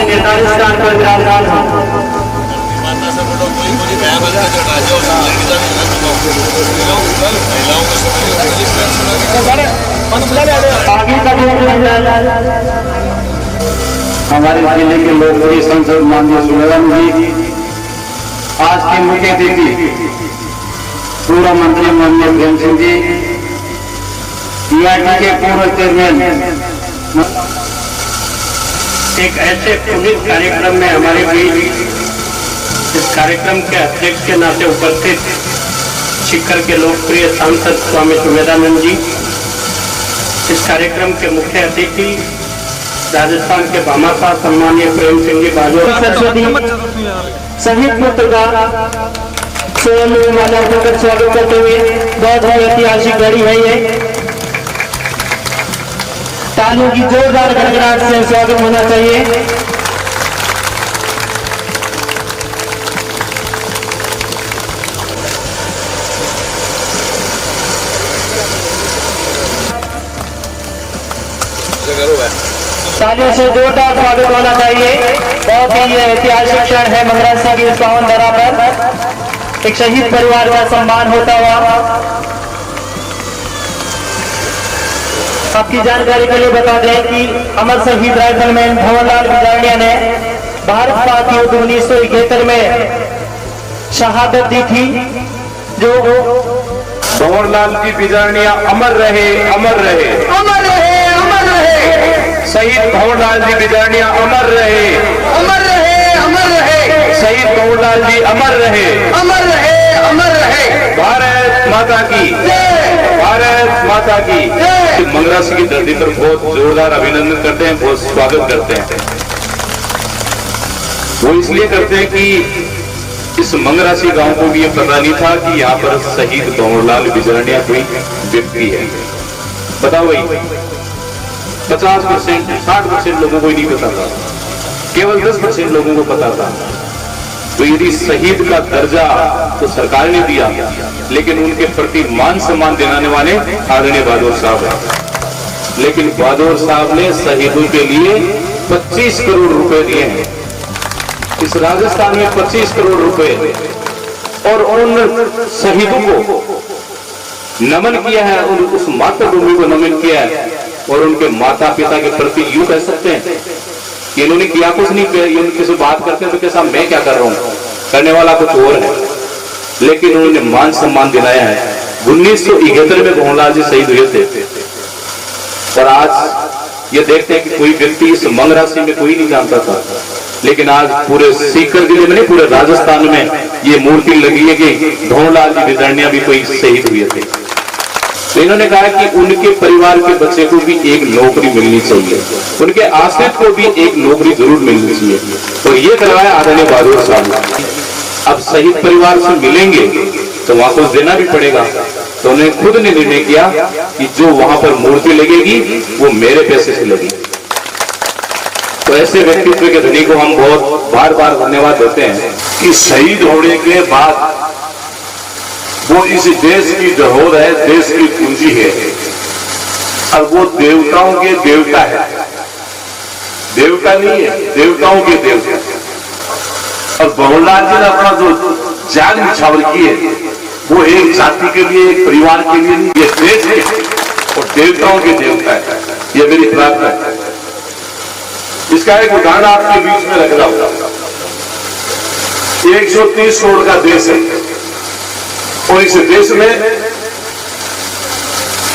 अपने नेताजी स्थान पर विराजमान हैं। आगे का हमारे जिले के लोकप्रिय सांसद माननीय सुमेरन जी, आज के मुख्य अतिथि पूर्व मंत्री माननीय प्रेम सिंह जी, यूआईटी के पूर्व चेयरमैन, एक ऐसे पुनीत कार्यक्रम में हमारे बीच इस कार्यक्रम के अध्यक्ष के नाते उपस्थित सीकर के लोकप्रिय सांसद स्वामी सुमेधानंद जी, इस कार्यक्रम के मुख्य अतिथि राजस्थान के भामाशाह सम्मानीय प्रेम सिंह जी बाजवा, सरस्वती संगीत पत्रकार माला होकर स्वागत करते हुए बहुत ही ऐतिहासिक घड़ी है ये। तालियों की जोरदार गड़गड़ाहट से स्वागत होना चाहिए। तालियों से जोरदार स्वागत होना चाहिए। बहुत ही ऐतिहासिक क्षण है मंगरा सिंह की इस पावन धरा पर एक शहीद परिवार का सम्मान होता हुआ। आपकी जानकारी के लिए बता दें कि अमर शहीद राइफलमैन भंवरलाल बिजारनिया ने भारत पाक युद्ध 1971 में शहादत दी थी। जो भंवरलाल जी बिजारनिया अमर रहे, अमर रहे, अमर रहे, अमर रहे। शहीद भंवरलाल जी बिजारनिया अमर रहे, अमर रहे, अमर रहे। शहीद भंवरलाल जी अमर रहे, अमर रहे, अमर रहे। भारत माता की, भारत माता की। मंगरा सिंह की धरती पर बहुत जोरदार अभिनंदन करते हैं, बहुत स्वागत करते हैं। वो इसलिए करते हैं कि इस मंगरासी गांव को भी ये पता नहीं था कि यहाँ पर शहीद भंवरलाल बिजारनिया कोई व्यक्ति है। बताओ भाई, 50%, 60% लोगों को ही नहीं पता था, केवल 10% लोगों को पता था। तो यदि शहीद का दर्जा तो सरकार ने दिया, लेकिन उनके प्रति मान सम्मान दिलाने वाले आदरणीय बहादुर साहब हैं। लेकिन बहादुर साहब ने शहीदों के लिए 25 करोड़ रुपए दिए हैं। इस राजस्थान में 25 करोड़ रुपए, और उन शहीदों को नमन किया है, उस मातृभूमि को नमन किया है। और उनके माता पिता के प्रति यूं कह सकते हैं कि इन्होंने किया कुछ नहीं किया। ये किसी बात करते हैं तो कैसा मैं क्या कर रहा हूं, करने वाला कुछ और है। लेकिन उन्होंने मान सम्मान दिलाया है। 1971 में भंवरलाल जी शहीद हुए थे, और आज ये देखते हैं कि कोई व्यक्ति इस मंगरासी में कोई नहीं जानता था, लेकिन आज पूरे सीकर जिले में नहीं, पूरे राजस्थान में ये मूर्ति लगी है कि भंवरलाल जी बिजारनिया भी कोई शहीद हुए थे। तो इन्होंने कहा कि उनके परिवार के बच्चे को भी एक नौकरी मिलनी चाहिए, उनके आश्रित को भी एक नौकरी जरूर मिलनी चाहिए। तो ये करवाया आदरणीय बहादुर साहब। अब शहीद परिवार से मिलेंगे तो वहां कुछ देना भी पड़ेगा। तो उन्होंने खुद ने निर्णय किया कि जो वहां पर मूर्ति लगेगी वो मेरे पैसे से लगेगी। तो ऐसे व्यक्तित्व के धनी को हम बहुत बार बार धन्यवाद देते हैं कि शहीद होने के बाद वो इस देश की धरोहर है, देश की पूंजी है, और वो देवताओं के देवता है, देवता नहीं है, देवताओं के देवता। और भंवरलाल जी ने अपना जो जान निछावर की है वो एक जाति के लिए, एक परिवार के लिए नहीं, ये देश है और देवताओं के देवता है। ये मेरी प्रार्थना है। इसका एक उदाहरण आपके बीच में रख रहा हूं। 130 करोड़ का देश है, और इस देश में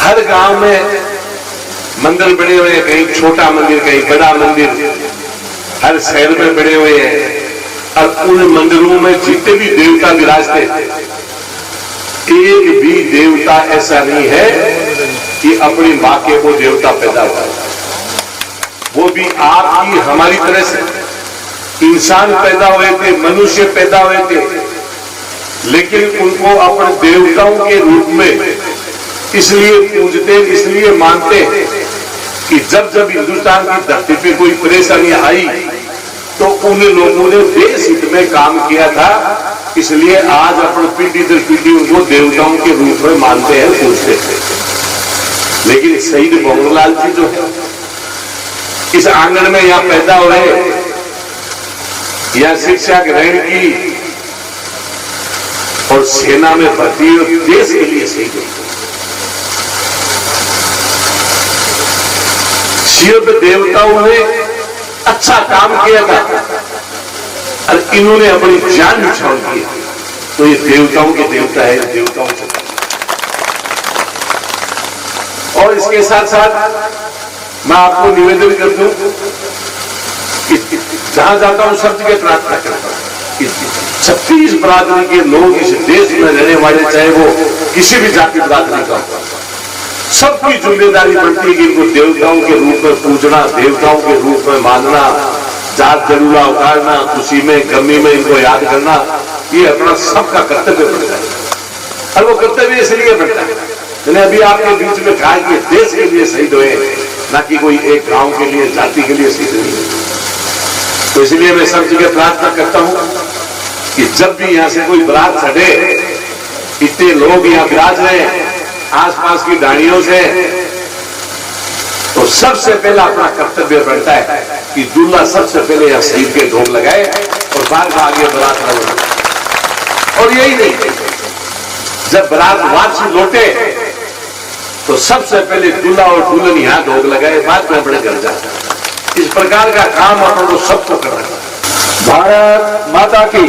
हर गांव में मंदिर बने हुए हैं, कहीं छोटा मंदिर, कहीं बड़ा मंदिर, हर शहर में बने हुए हैं। और उन मंदिरों में जितने भी देवता विराजते, एक भी देवता ऐसा नहीं है कि अपनी मां के वो देवता पैदा हुआ। वो भी आपकी हमारी तरह से इंसान पैदा हुए थे, मनुष्य पैदा हुए थे, लेकिन उनको अपने देवताओं के रूप में इसलिए पूजते, इसलिए मानते कि जब जब हिंदुस्तान की धरती पे कोई परेशानी आई तो उन लोगों ने देश हित में काम किया था, इसलिए आज अपने पीढ़ी दर पीढ़ी उनको देवताओं के रूप में मानते हैं, पूजते हैं। लेकिन शहीद भंवरलाल जी जो है इस आंगन में यहाँ पैदा हुए, या शिक्षा ग्रहण की और सेना में भर्ती और देश के लिए शहीद हुई। शिव देवताओं ने अच्छा काम किया था और इन्होंने अपनी जान न्यौछावर की, तो ये देवताओं के देवता है, देवताओं से। और इसके साथ साथ मैं आपको निवेदन कर दूं कि जहां जाता हूं सब जगह प्रार्थना करता हूं कि 36 बरादरी के लोग इस देश में रहने वाले, चाहे वो किसी भी जाति बरादरी का हो, सबकी जिम्मेदारी बनती है कि इनको देवताओं के रूप में पूजना, देवताओं के रूप में मानना, जात जरूरा उतारना, खुशी में गमी में इनको याद करना, ये अपना सबका कर्तव्य बनता है। और वो कर्तव्य इसलिए बनता है, मैंने अभी आपके बीच में कहा कि देश के लिए शहीद हुए, ना कि कोई एक गांव के लिए, जाति के लिए शहीद हुए। तो इसलिए मैं सब जगह प्रार्थना करता हूं कि जब भी यहां से कोई बारात चढ़े, इतने लोग यहां विराज रहे आसपास की डालियों से, तो सबसे पहला अपना कर्तव्य बनता है कि दूल्हा सबसे पहले यहां शहीद के ढोल लगाए और बाद में आगे बारात रहे। और यही नहीं, जब बारात वापसी लौटे तो सबसे पहले दूल्हा और दुल्हन यहां ढोल लगाए, बाद में अपने घर जाए। इस प्रकार का काम अपन को सबको करना है। भारत माता की,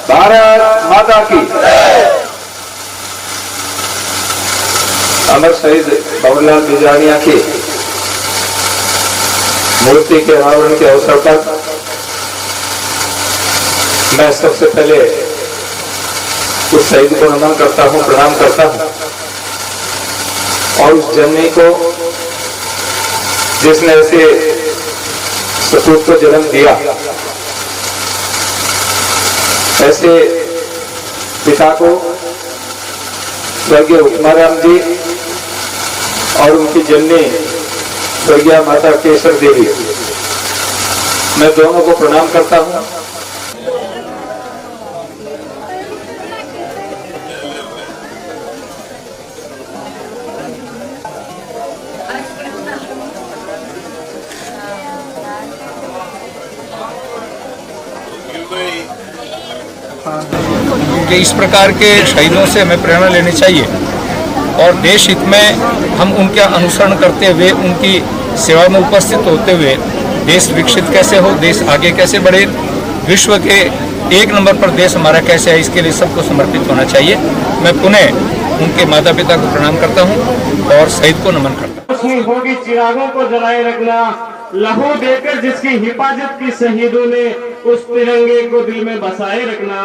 भारत माता की। अमर शहीद बाबूलाल बिजानिया की मूर्ति के अनावरण के अवसर पर मैं सबसे पहले उस शहीद को नमन करता हूं, प्रणाम करता हूं, और उस जननी को जिसने ऐसे सपूत को जन्म दिया, ऐसे पिता को स्वर्गीय उपमाराम जी और उनकी जननी स्वर्गीय माता केशर देवी, मैं दोनों को प्रणाम करता हूं। कि इस प्रकार के शहीदों से हमें प्रेरणा लेनी चाहिए और देश हित में हम उनका अनुसरण करते हुए, उनकी सेवा में उपस्थित होते हुए देश विकसित कैसे हो, देश आगे कैसे बढ़े, विश्व के एक नंबर पर देश हमारा कैसे है, इसके लिए सबको समर्पित होना चाहिए। मैं पुनः उनके माता पिता को प्रणाम करता हूं और शहीद को नमन करता हूं। रोशनी होगी चिरागों को जलाए रखना, लहू देकर जिसकी हिफाजत की शहीदों ने, उस तिरंगे को दिल में बसाए रखना।